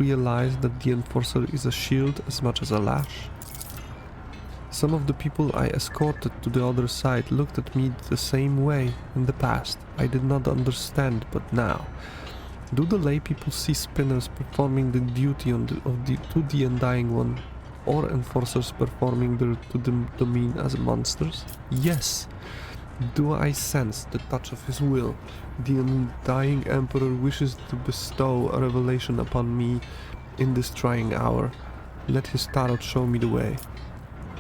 realize that the Enforcer is a shield as much as a lash? Some of the people I escorted to the other side looked at me the same way in the past. I did not understand, but now. Do the lay people see spinners performing the duty to the Undying One, or Enforcers performing their to the domain as monsters? Yes. Do I sense the touch of his will? The Undying Emperor wishes to bestow a revelation upon me in this trying hour. Let his tarot show me the way.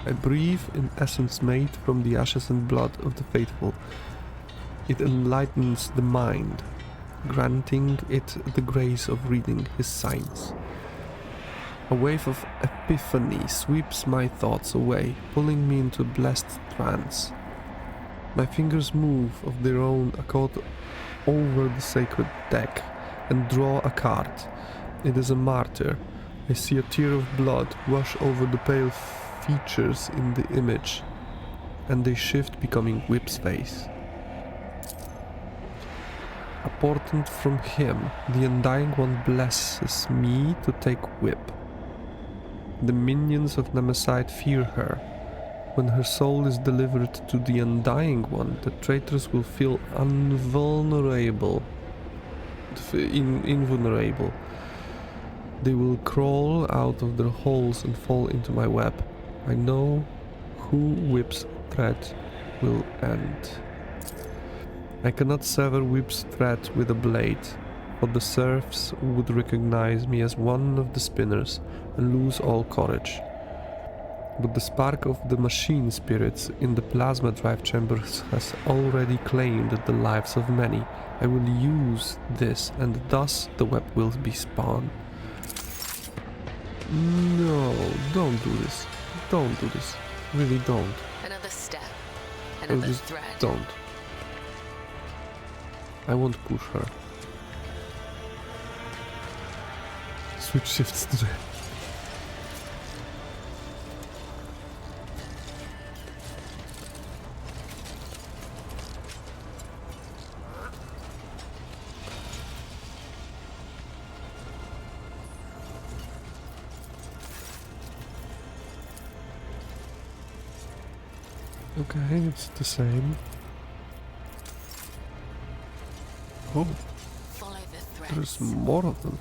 I breathe in essence made from the ashes and blood of the faithful. It enlightens the mind, granting it the grace of reading his signs. A wave of epiphany sweeps my thoughts away, pulling me into a blessed trance. My fingers move of their own accord over the sacred deck and draw a card. It is a martyr. I see a tear of blood wash over the pale features in the image, and they shift, becoming Whip's face. A portent from him, the Undying One blesses me to take Whip. The minions of Nemesite fear her. When her soul is delivered to the Undying One, the traitors will feel invulnerable. They will crawl out of their holes and fall into my web. I know who Whip's thread will end. I cannot sever Whip's thread with a blade, for the serfs would recognize me as one of the spinners and lose all courage. But the spark of the machine spirits in the plasma drive chambers has already claimed the lives of many. I will use this, and thus the web will be spawned. No, don't do this. Don't do this. Really don't. Another step. Another thread. Don't. I won't push her. Switch shifts to the... Okay, it's the same. Oh, follow the threads. There's more of them.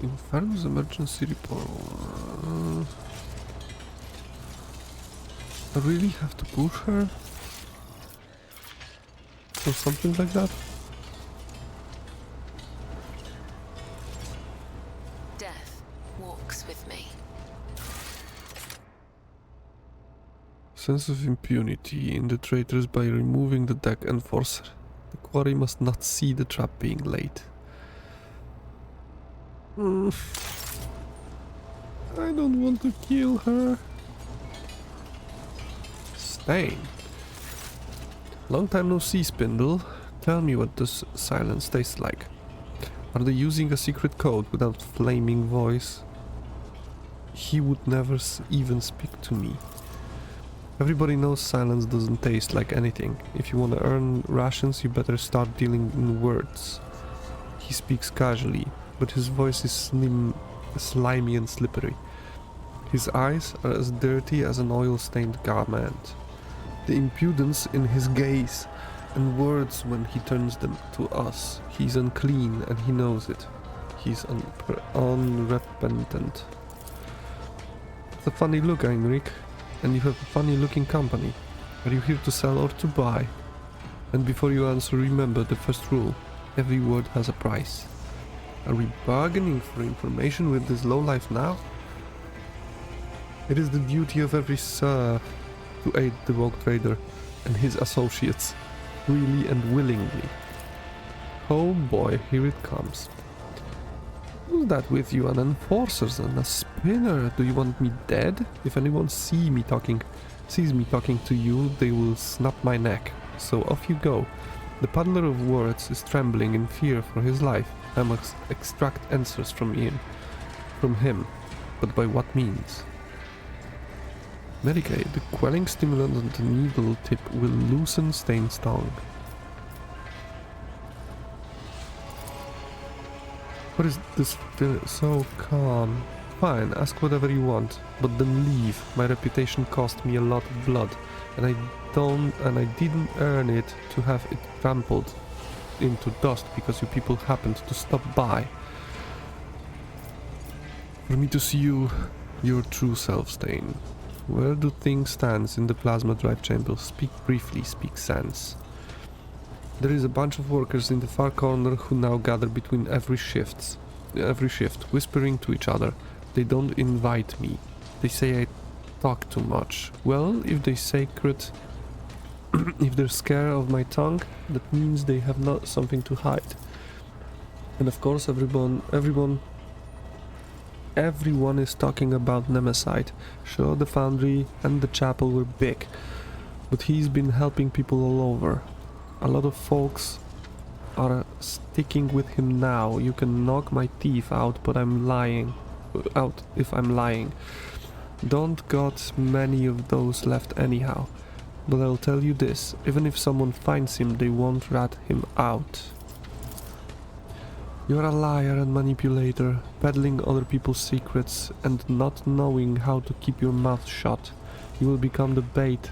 Infernus emergency report. I really have to push her? Or something like that? Death walks with me. Sense of impunity in the traitors by removing the deck enforcer. The quarry must not see the trap being laid. I don't want to kill her. Stain. Long time no see, Spindle. Tell me, what does silence taste like? Are they using a secret code without flaming voice? He would never even speak to me. Everybody knows silence doesn't taste like anything. If you want to earn rations, you better start dealing in words. He speaks casually, but his voice is slimy and slippery. His eyes are as dirty as an oil-stained garment. The impudence in his gaze and words when he turns them to us. He's unclean and he knows it. He's unrepentant. It's a funny look, Heinrich, and you have a funny looking company. Are you here to sell or to buy? And before you answer, remember the first rule. Every word has a price. Are we bargaining for information with this lowlife now? It is the duty of every serf to aid the rogue trader and his associates, freely and willingly. Oh boy, here it comes. Who's that with you? An enforcer and a spinner? Do you want me dead? If anyone sees me talking to you, they will snap my neck. So off you go. The puddler of words is trembling in fear for his life. I must extract answers from Ian. from him, but by what means? Medicaid, the quelling stimulant on the needle tip will loosen Stain's tongue. What is this so calm? Fine, ask whatever you want, but then leave. My reputation cost me a lot of blood, and I didn't earn it to have it trampled into dust because you people happened to stop by. For me to see you, your true self, Stain. Where do things stand in the plasma drive chamber? Speak briefly, speak sense. There is a bunch of workers in the far corner who now gather between every shift, whispering to each other. They don't invite me. They say I talk too much. Well, if they're scared of my tongue, that means they have not something to hide. And of course, everyone is talking about Nemesite. Sure, the foundry and the chapel were big, but he's been helping people all over. A lot of folks are sticking with him now. You can knock my teeth out, but if I'm lying. Don't got many of those left anyhow. But I'll tell you this, even if someone finds him, they won't rat him out. You're a liar and manipulator, peddling other people's secrets and not knowing how to keep your mouth shut. You will become the bait,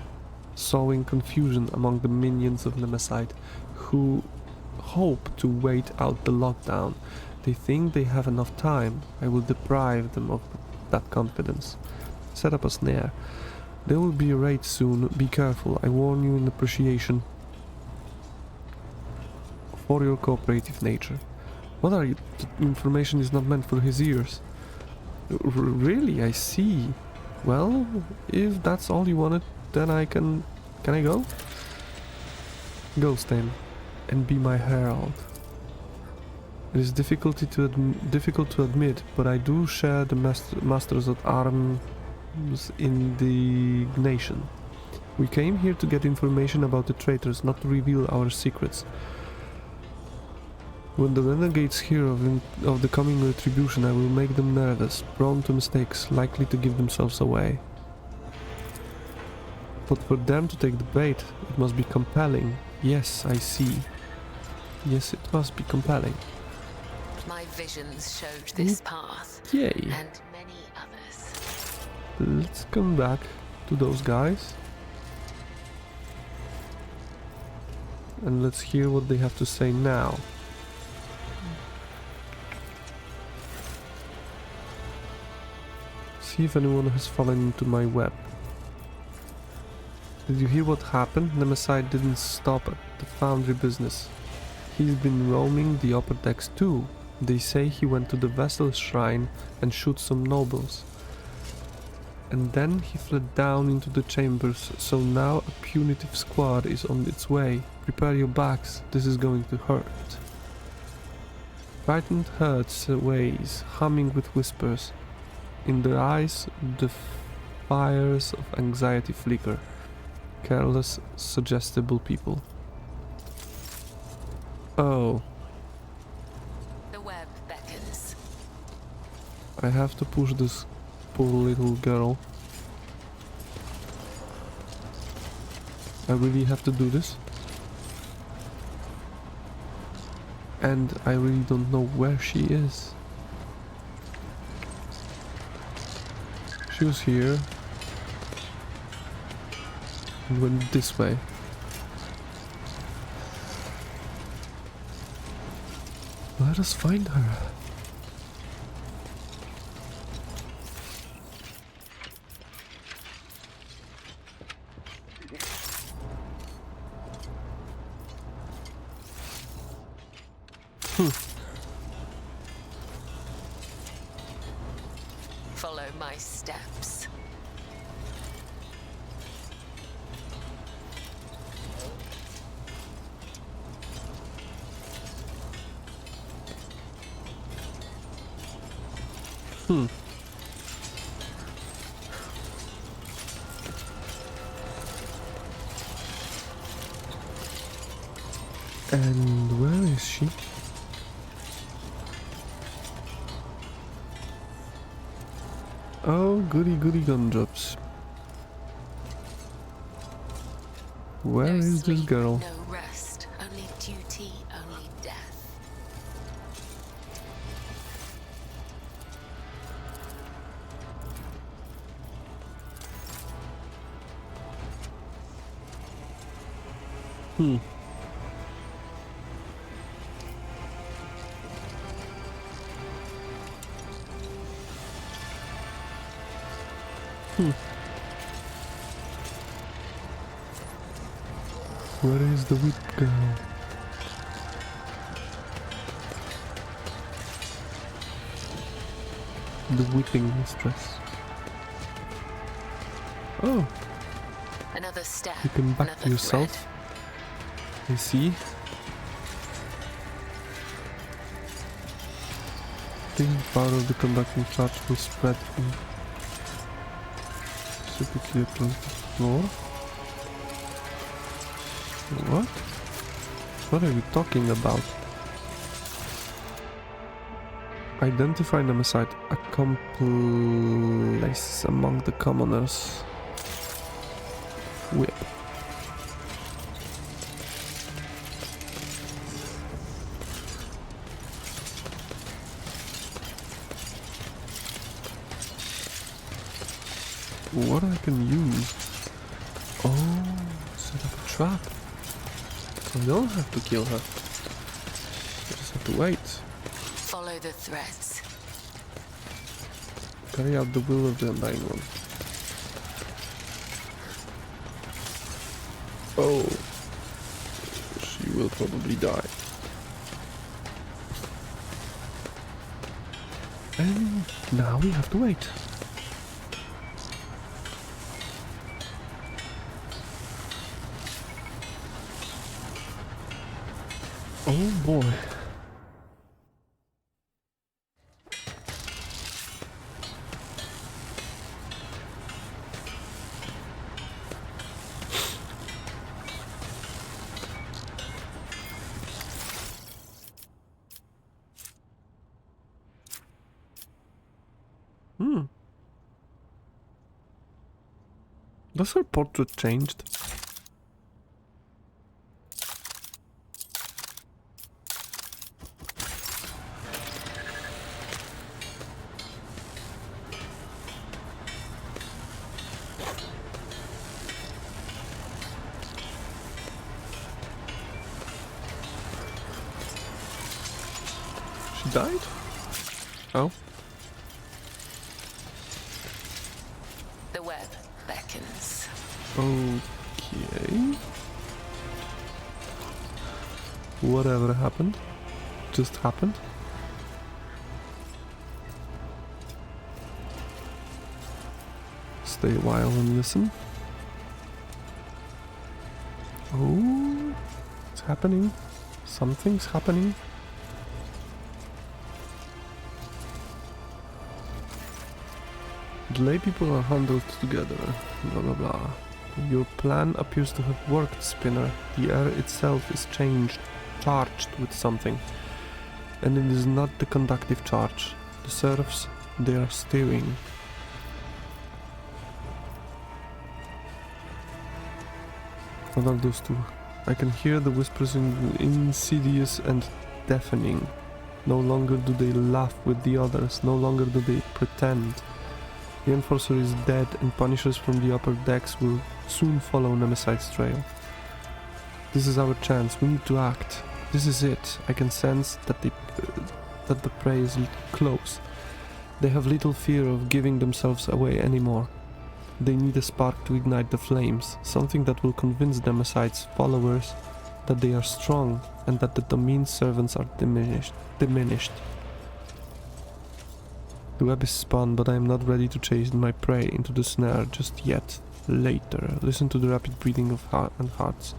sowing confusion among the minions of Nemesite, who hope to wait out the lockdown. They think they have enough time. I will deprive them of that confidence. Set up a snare. There will be a raid soon. Be careful. I warn you in appreciation for your cooperative nature. What are you? The information is not meant for his ears. Really? I see. Well, if that's all you wanted, then I can I go? Go, Stain, and be my herald. It is difficult to admit, but I do share the masters at arms indignation. We came here to get information about the traitors, not to reveal our secrets. When the renegades hear of the coming retribution, I will make them nervous, prone to mistakes, likely to give themselves away. But for them to take the bait, it must be compelling. Yes, I see. Yes, it must be compelling. My visions showed this path. Yay. And many others. Let's come back to those guys. And let's hear what they have to say now. See if anyone has fallen into my web. Did you hear what happened? Nemesite didn't stop at the foundry business. He's been roaming the upper decks too. They say he went to the vessel shrine and shoot some nobles. And then he fled down into the chambers, so now a punitive squad is on its way. Prepare your backs, this is going to hurt. Frightened herds ways, humming with whispers. In their eyes, the fires of anxiety flicker. Careless, suggestible people. Oh. The web beckons. I have to push this poor little girl. I really have to do this. And I really don't know where she is. She was here. And went this way. Let us find her. Follow my steps. And where is she? Oh, goody goody gumdrops. Where No is this sleep, girl? no rest, only duty, only death. Hmm. Where is the whip girl? The whipping mistress. Oh, Another step, you can back another yourself. I see. The power of the conducting charge will spread in superclear close the floor. What? What are you talking about? Identify Nemesis accomplice among the commoners. Whip. What I can use? Oh, set up a trap. I don't have to kill her. I just have to wait. Follow the threads. Carry out the will of the Undying One. Oh, she will probably die. And now we have to wait. Oh boy. Does her portrait changed? She died? Oh. The web beckons. Okay. Whatever happened, just happened. Stay a while and listen. Oh, it's happening. Something's happening. The lay people are handled together. Blah blah blah. Your plan appears to have worked, Spinner. The air itself is charged with something. And it is not the conductive charge. The serfs, they are steering. What are those two? I can hear the whispers insidious and deafening. No longer do they laugh with the others, no longer do they pretend. The Enforcer is dead and punishers from the upper decks will soon follow Nemesite's trail. This is our chance, we need to act. This is it. I can sense that the prey is close. They have little fear of giving themselves away anymore. They need a spark to ignite the flames, something that will convince Nemesite's followers that they are strong and that the Domine's servants are diminished. The web is spun, but I am not ready to chase my prey into the snare just yet. Later. Listen to the rapid breathing of hearts.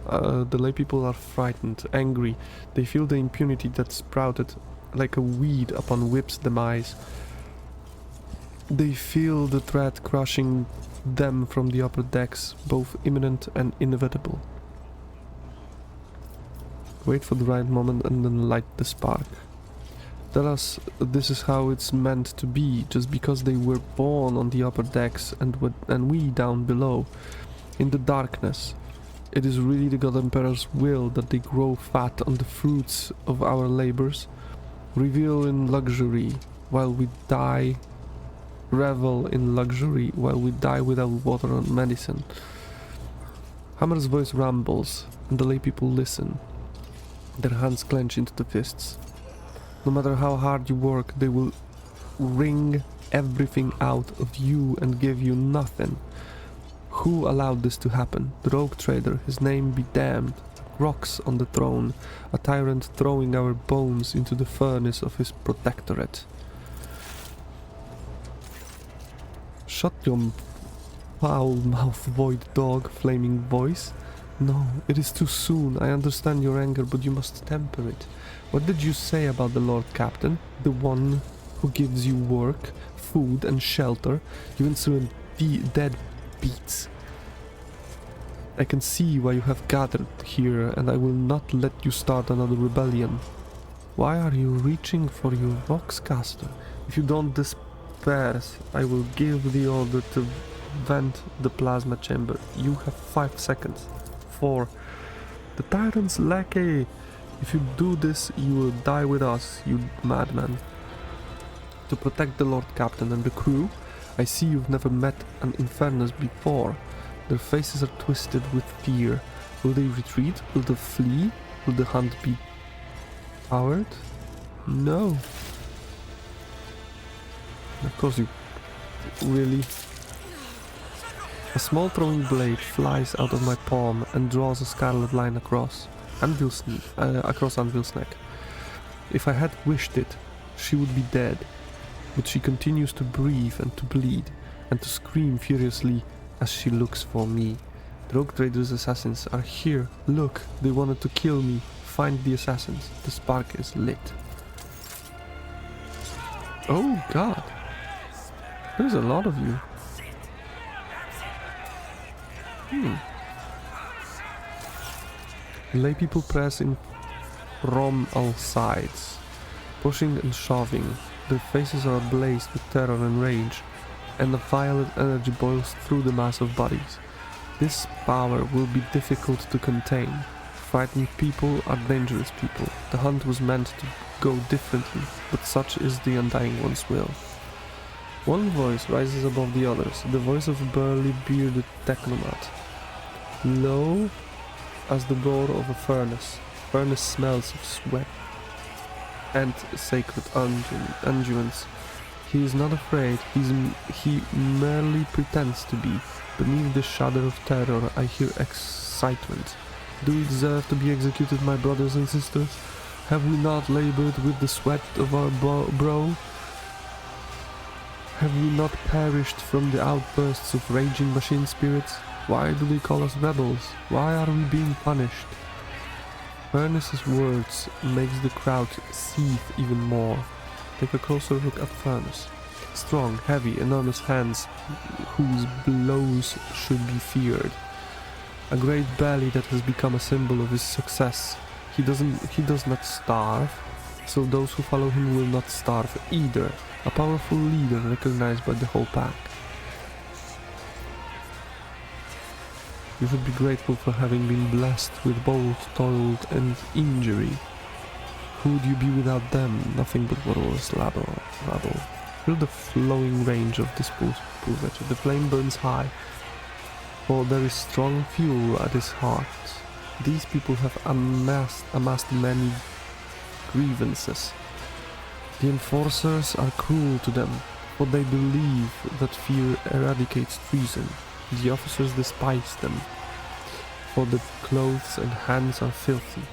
The lay people are frightened, angry. They feel the impunity that sprouted like a weed upon Whip's demise. They feel the threat crushing them from the upper decks, both imminent and inevitable. Wait for the right moment and then light the spark. Tell us this is how it's meant to be, just because they were born on the upper decks and we down below, in the darkness. It is really the God Emperor's will that they grow fat on the fruits of our labors, revel in luxury while we die without water or medicine. Hammer's voice rumbles, and the lay people listen. Their hands clench into the fists. No matter how hard you work, they will wring everything out of you and give you nothing. Who allowed this to happen? The rogue trader, his name be damned. Rocks on the throne, a tyrant throwing our bones into the furnace of his protectorate. Shut your foul mouth, void dog, flaming voice. No, it is too soon. I understand your anger, but you must temper it. What did you say about the Lord Captain? The one who gives you work, food and shelter? You insolent dead beats. I can see why you have gathered here, and I will not let you start another rebellion. Why are you reaching for your Voxcaster? If you don't despair, I will give the order to vent the plasma chamber. You have 5 seconds. 4. The tyrant's lackey. If you do this, you will die with us, you madman. To protect the Lord Captain and the crew, I see you've never met an Infernus before. Their faces are twisted with fear. Will they retreat? Will they flee? Will the hunt be coward? No. Of course you... Really? A small throwing blade flies out of my palm and draws a scarlet line across Anvil's neck. If I had wished it, she would be dead, but she continues to breathe and to bleed, and to scream furiously as she looks for me. The Rogue Trader's assassins are here. Look, they wanted to kill me. Find the assassins. The spark is lit. Oh god. There's a lot of you. Lay people press in from all sides, pushing and shoving. Their faces are ablaze with terror and rage, and the violet energy boils through the mass of bodies. This power will be difficult to contain. Frightened people are dangerous people. The hunt was meant to go differently, but such is the Undying One's will. One voice rises above the others, the voice of a burly, bearded technomat. Low as the roar of a furnace. Furnace smells of sweat and sacred unguents. He is not afraid, he merely pretends to be. Beneath the shudder of terror I hear excitement. Do we deserve to be executed, my brothers and sisters? Have we not labored with the sweat of our brow? Have we not perished from the outbursts of raging machine spirits? Why do they call us rebels? Why are we being punished? Furnace's words makes the crowd seethe even more. Take a closer look at Furnace. Strong, heavy, enormous hands whose blows should be feared. A great belly that has become a symbol of his success. He does not starve, so those who follow him will not starve either. A powerful leader recognized by the whole pack. You should be grateful for having been blessed with both toil and injury. Who would you be without them? Nothing but worthless rabble. Feel the flowing range of this pulveture. The flame burns high, for there is strong fuel at his heart. These people have amassed many grievances. The enforcers are cruel to them, for they believe that fear eradicates treason. The officers despise them, for the clothes and hands are filthy.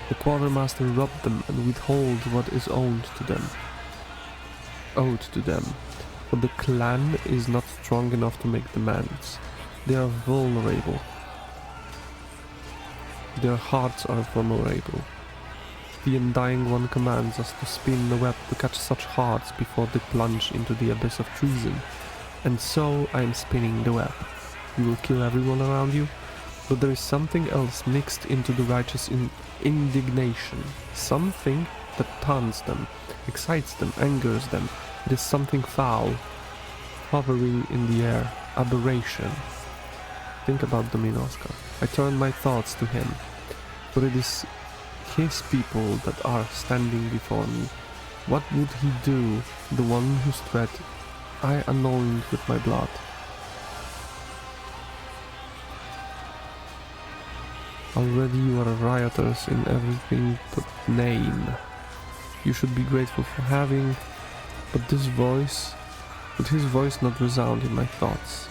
The quartermaster robbed them and withhold what is owed to them. For the clan is not strong enough to make demands. They are vulnerable. Their hearts are vulnerable. The Undying One commands us to spin the web to catch such hearts before they plunge into the abyss of treason. And so I am spinning the web. You will kill everyone around you, but there is something else mixed into the righteous indignation. Something that taunts them. excites them, angers them. It is something foul, hovering in the air, aberration. Think about Dominoska. I turn my thoughts to him, for it is his people that are standing before me. What would he do, the one whose threat I anoint with my blood? Already you are rioters in everything but name. You should be grateful for having, but his voice not resound in my thoughts.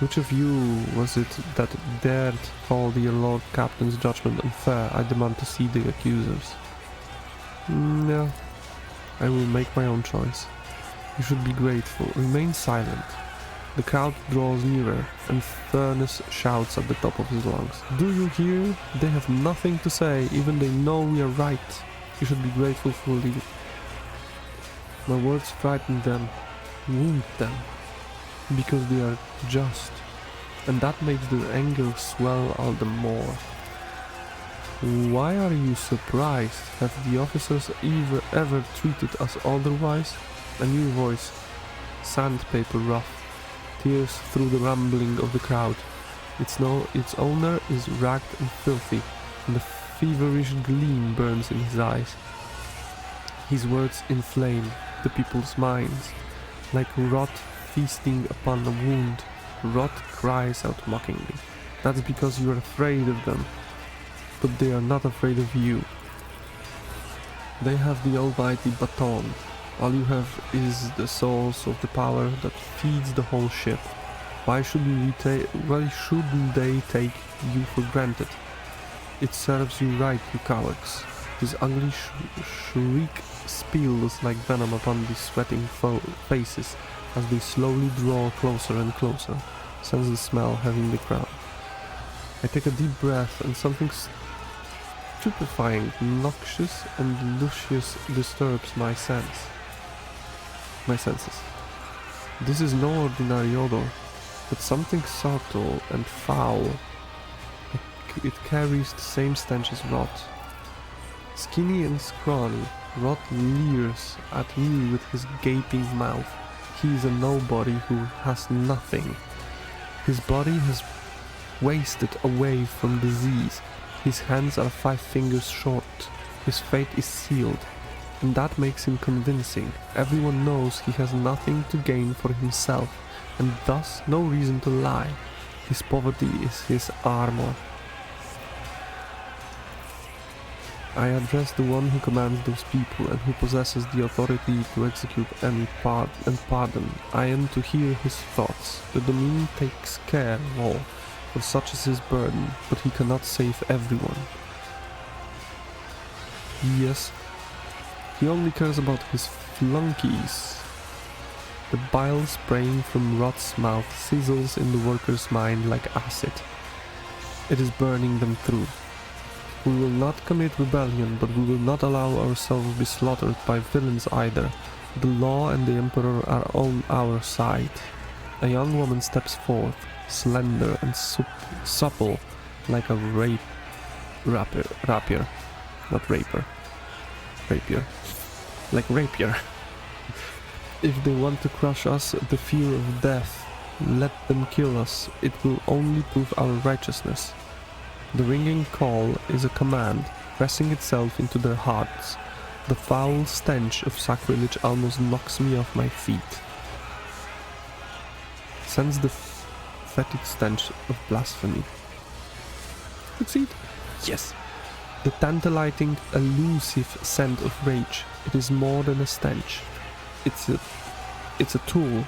Which of you was it that dared call the Lord Captain's judgment unfair? I demand to see the accusers. No, I will make my own choice. You should be grateful. Remain silent. The crowd draws nearer, and Furnace shouts at the top of his lungs. Do you hear? They have nothing to say, even they know we are right. You should be grateful for leaving. My words frighten them, wound them, because they are just, and that makes their anger swell all the more. Why are you surprised? Have the officers ever treated us otherwise? A new voice, sandpaper rough, tears through the rumbling of the crowd. Its owner is ragged and filthy, and a feverish gleam burns in his eyes. His words inflame the people's minds, like rot feasting upon a wound. Rot cries out mockingly. That's because you are afraid of them, but they are not afraid of you. They have the almighty baton. All you have is the source of the power that feeds the whole ship. Why shouldn't they take you for granted? It serves you right, you cowards. His ugly shriek spills like venom upon the sweating faces as they slowly draw closer and closer, sense the smell having the crowd. I take a deep breath and something stupefying, noxious and luscious disturbs my senses. This is no ordinary odor, but something subtle and foul. It carries the same stench as rot. Skinny and scrawny, Rot leers at me with his gaping mouth. He is a nobody who has nothing. His body has wasted away from disease. His hands are 5 fingers short. His fate is sealed. And that makes him convincing. Everyone knows he has nothing to gain for himself, and thus no reason to lie. His poverty is his armor. I address the one who commands those people and who possesses the authority to execute and pardon. I am to hear his thoughts. The Dominion takes care of all, for such is his burden, but he cannot save everyone. Yes, he only cares about his flunkies. The bile spraying from Rot's mouth sizzles in the worker's mind like acid. It is burning them through. We will not commit rebellion, but we will not allow ourselves to be slaughtered by villains either. The law and the Emperor are on our side. A young woman steps forth, slender and supple, like a rapier. Like rapier. If they want to crush us, the fear of death, let them kill us. It will only prove our righteousness. The ringing call is a command, pressing itself into their hearts. The foul stench of sacrilege almost knocks me off my feet. Sense the fetid stench of blasphemy. Succeed? Yes. The tantalizing, elusive scent of rage. It is more than a stench. It's a tool,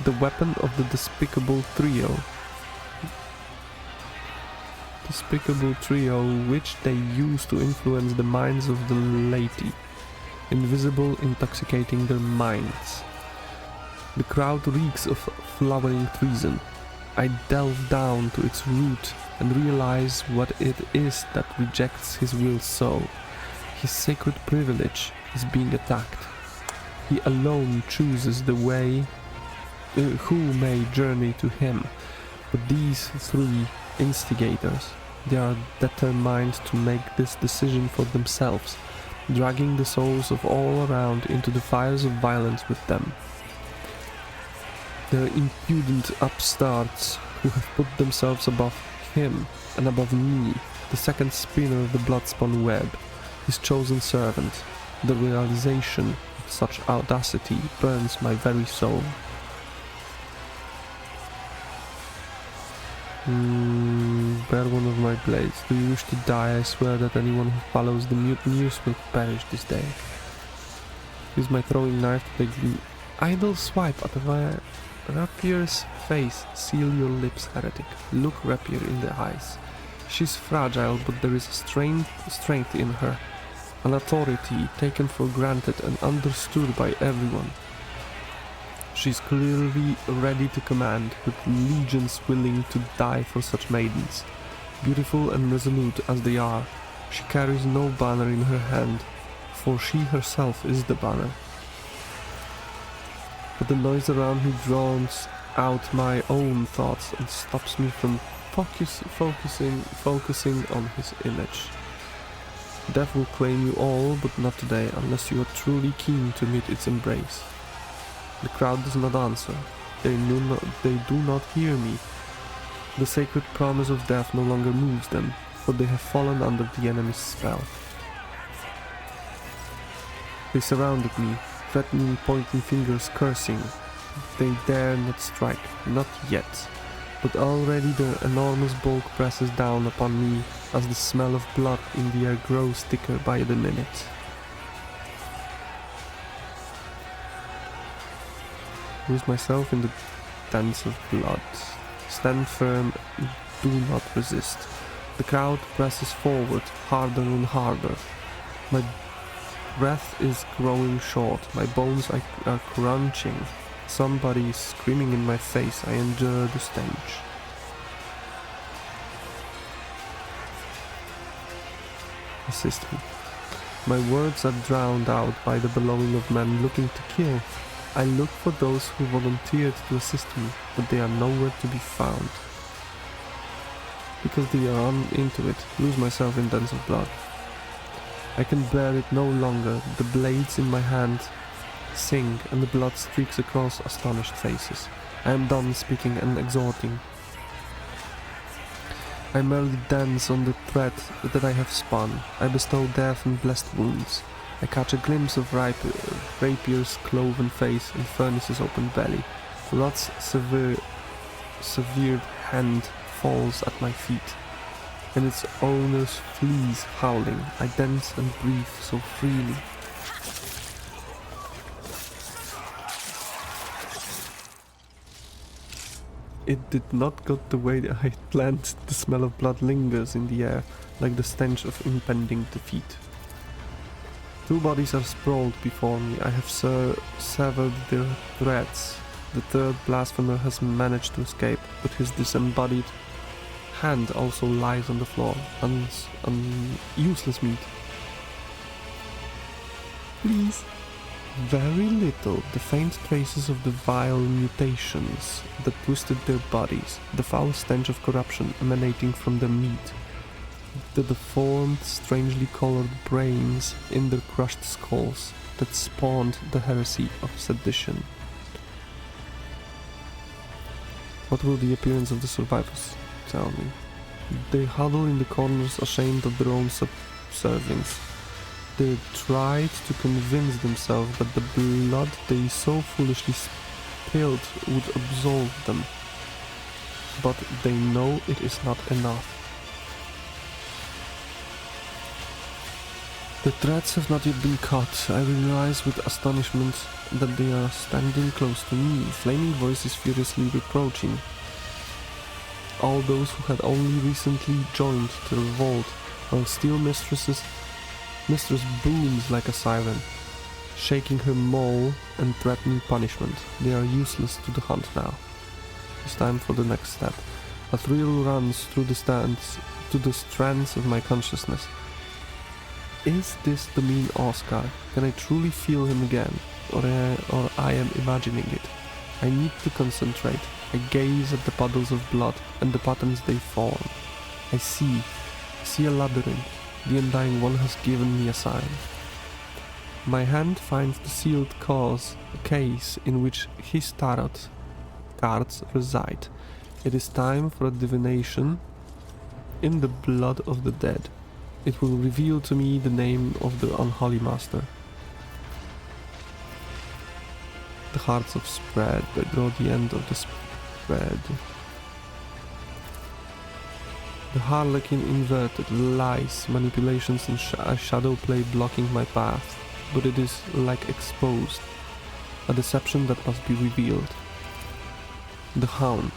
the weapon of the despicable trio which they use to influence the minds of the laity, invisible, intoxicating their minds. The crowd reeks of flowering treason. I delve down to its root and realize what it is that rejects his will so. His sacred privilege is being attacked. He alone chooses the way who may journey to him, but these 3 instigators, they are determined to make this decision for themselves. dragging the souls of all around into the fires of violence with them. They're impudent upstarts who have put themselves above him and above me, the second spinner of the blood-spun web, his chosen servant. The realization of such audacity burns my very soul. Bear one of my blades. Do you wish to die? I swear that anyone who follows the mutineers will perish this day. Use my throwing knife to take the idle swipe at the rapier's face. Seal your lips, heretic. Look Rapier in the eyes. She's fragile, but there is a strength in her. An authority taken for granted and understood by everyone. She's clearly ready to command, with legions willing to die for such maidens. Beautiful and resolute as they are, she carries no banner in her hand, for she herself is the banner. But the noise around me drowns out my own thoughts and stops me from focusing on his image. Death will claim you all, but not today, unless you are truly keen to meet its embrace. The crowd does not answer. They do not hear me. The sacred promise of death no longer moves them, for they have fallen under the enemy's spell. They surrounded me, threatening, pointing fingers, cursing. They dare not strike, not yet. But already the enormous bulk presses down upon me as the smell of blood in the air grows thicker by the minute. Lose myself in the dance of blood. Stand firm, do not resist. The crowd presses forward, harder and harder. My breath is growing short, my bones are crunching. Somebody is screaming in my face. I endure the stench. Assist me. My words are drowned out by the bellowing of men looking to kill. I look for those who volunteered to assist me, but they are nowhere to be found. Because they are into it, lose myself in dance of blood. I can bear it no longer. The blades in my hand sing, and the blood streaks across astonished faces. I am done speaking and exhorting. I merely dance on the thread that I have spun. I bestow death and blessed wounds. I catch a glimpse of Rapier's cloven face and Furnace's open belly. Rod's severed hand falls at my feet, and its owner's flees howling. I dance and breathe so freely. It did not go the way I had planned. The smell of blood lingers in the air, like the stench of impending defeat. Two bodies are sprawled before me. I have severed their threads. The third blasphemer has managed to escape, but his disembodied hand also lies on the floor, useless meat. Please. Very little, the faint traces of the vile mutations that twisted their bodies, the foul stench of corruption emanating from their meat, the deformed, strangely colored brains in their crushed skulls that spawned the heresy of sedition. What will the appearance of the survivors tell me? They huddle in the corners, ashamed of their own subservience. They tried to convince themselves that the blood they so foolishly spilled would absolve them, but they know it is not enough. The threads have not yet been cut. I realize with astonishment that they are standing close to me, flaming voices furiously reproaching all those who had only recently joined the revolt, while Steel Mistress booms like a siren, shaking her maul and threatening punishment. They are useless to the hunt now. It's time for the next step. A thrill runs through the strands of my consciousness. Is this the mean Oscar? Can I truly feel him again? Or I am imagining it? I need to concentrate. I gaze at the puddles of blood and the patterns they form. I see a labyrinth. The Undying One has given me a sign. My hand finds the sealed case in which his tarot cards reside. It is time for a divination in the blood of the dead. It will reveal to me the name of the unholy master. The hearts of spread. I draw the end of the spread. The harlequin inverted, lies, manipulations and shadow play blocking my path, but it is like exposed, a deception that must be revealed. The hound.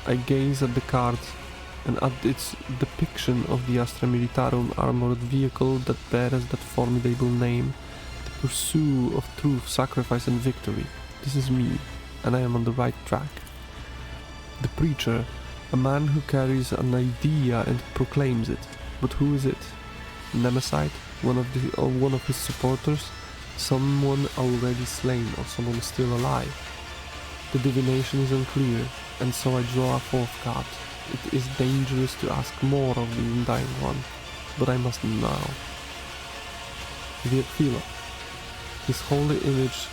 I gaze at the card and at its depiction of the Astra Militarum armored vehicle that bears that formidable name, the pursuit of truth, sacrifice and victory. This is me, and I am on the right track. The preacher. A man who carries an idea and proclaims it. But who is it? Nemesite? One of his supporters? Someone already slain or someone still alive? The divination is unclear, and so I draw a fourth card. It is dangerous to ask more of the Undying One, but I must now. The Aquila. His holy image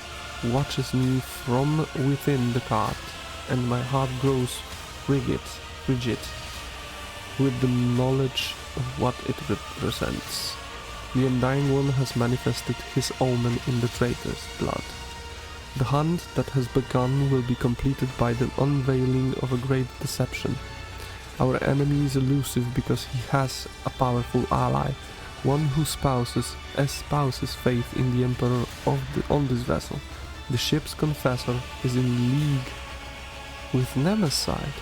watches me from within the card, and my heart grows rigid with the knowledge of what it represents. The Undying One has manifested his omen in the traitor's blood. The hunt that has begun will be completed by the unveiling of a great deception. Our enemy is elusive because he has a powerful ally, one who espouses faith in the Emperor on this vessel. The ship's confessor is in league with Nemesite.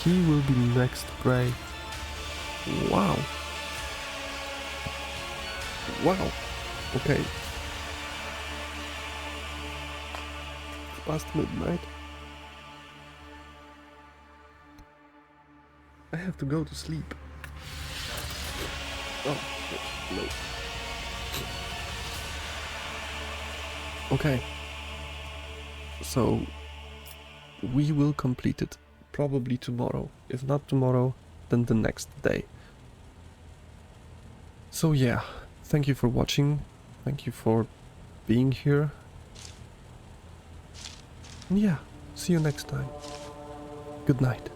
He will be next prey. Wow. Wow. Okay. It's past midnight. I have to go to sleep. Oh, no. Okay. So, we will complete it. Probably tomorrow. If not tomorrow, then the next day. So yeah, thank you for watching. Thank you for being here. And yeah, see you next time. Good night.